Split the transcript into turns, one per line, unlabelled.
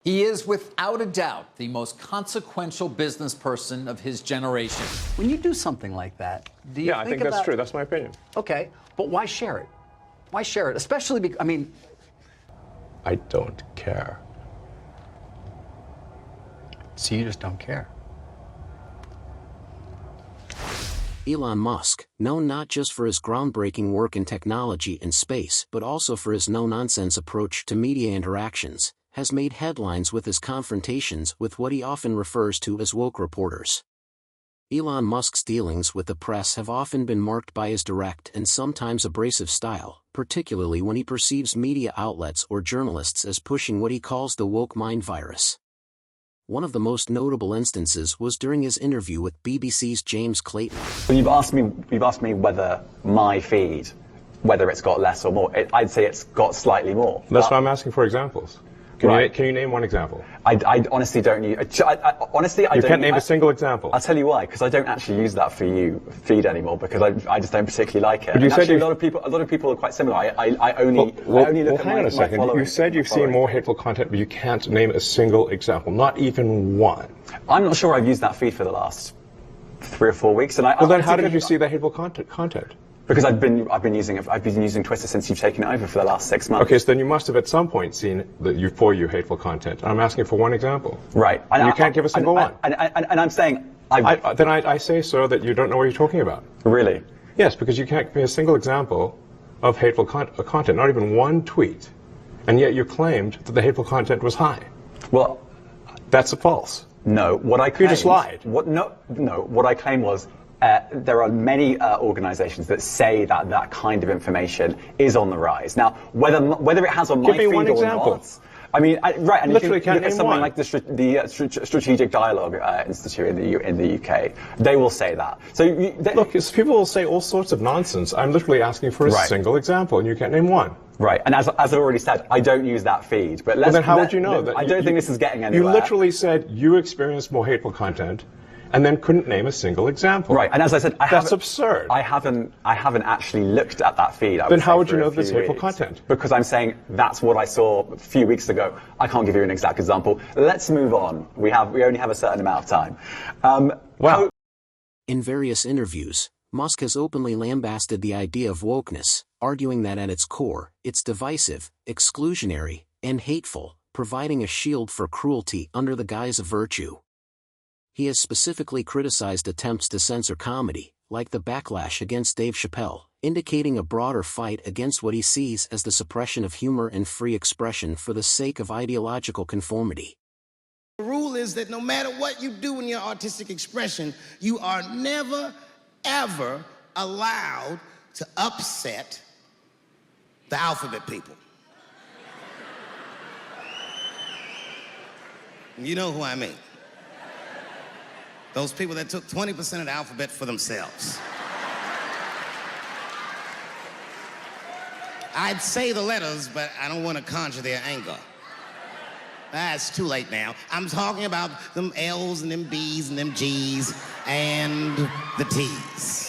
He is, without a doubt, the most consequential business person of his generation.
When you do something like that, do you
Yeah, I think that's true. That's my opinion.
Okay, but why share it? Why share it? Especially because, I mean...
I don't care.
So you just don't care?
Elon Musk, known not just for his groundbreaking work in technology and space but also for his no-nonsense approach to media interactions, has made headlines with his confrontations with what he often refers to as woke reporters. Elon Musk's dealings with the press have often been marked by his direct and sometimes abrasive style, particularly when he perceives media outlets or journalists as pushing what he calls the woke mind virus. One of the most notable instances was during his interview with BBC's James Clayton.
Well, you've asked me whether my feed, whether it's got less or more. I'd say it's got slightly more.
That's why I'm asking for examples. Can you name one example?
I honestly don't use. Honestly, I
You
don't.
can't name a single example.
I'll tell you why. Because I don't actually use that for you feed anymore. Because I just don't particularly like it.
But you
and
said
actually, a lot of people are quite similar. I only look at
hang on a second. You said you've seen more hateful content, but you can't name a single example, not even one.
I'm not sure I've used that feed for the last 3 or 4 weeks. And
well, then how did you see that hateful content?
Because I've been using Twitter since you've taken it over for the last 6 months.
Okay, so then you must have at some point seen you hateful content. I'm asking for one example.
Right.
And you can't give a single one.
And I'm saying
then I say, sir, that you don't know what you're talking about.
Really?
Yes, because you can't give me a single example of hateful content, not even one tweet, and yet you claimed that the hateful content was high.
Well,
that's false.
No, what I claimed...
You just lied.
What I claimed was there are many organizations that say that kind of information is on the rise. Now, whether it has on my feed or not... I mean, right, and
literally
if you look at something like the Strategic Dialogue Institute in the UK, they will say that. So
look, people will say all sorts of nonsense. I'm literally asking for a single example, and you can't name one.
Right, and as I already said, I don't use that feed. But
then how would you know that?
I don't think this is getting anywhere.
You literally said you experienced more hateful content, and then couldn't name a single example.
Right, and as I said,
that's absurd.
I haven't actually looked at that feed.
Then how would you know there's hateful content?
Because I'm saying that's what I saw a few weeks ago. I can't give you an exact example. Let's move on. We only have a certain amount of time.
Wow.
In various interviews, Musk has openly lambasted the idea of wokeness, arguing that at its core, it's divisive, exclusionary, and hateful, providing a shield for cruelty under the guise of virtue. He has specifically criticized attempts to censor comedy, like the backlash against Dave Chappelle, indicating a broader fight against what he sees as the suppression of humor and free expression for the sake of ideological conformity.
The rule is that no matter what you do in your artistic expression, you are never, ever allowed to upset the alphabet people. You know who I mean. Those people that took 20% of the alphabet for themselves. I'd say the letters, but I don't want to conjure their anger. It's too late now. I'm talking about them L's and them B's and them G's and the T's.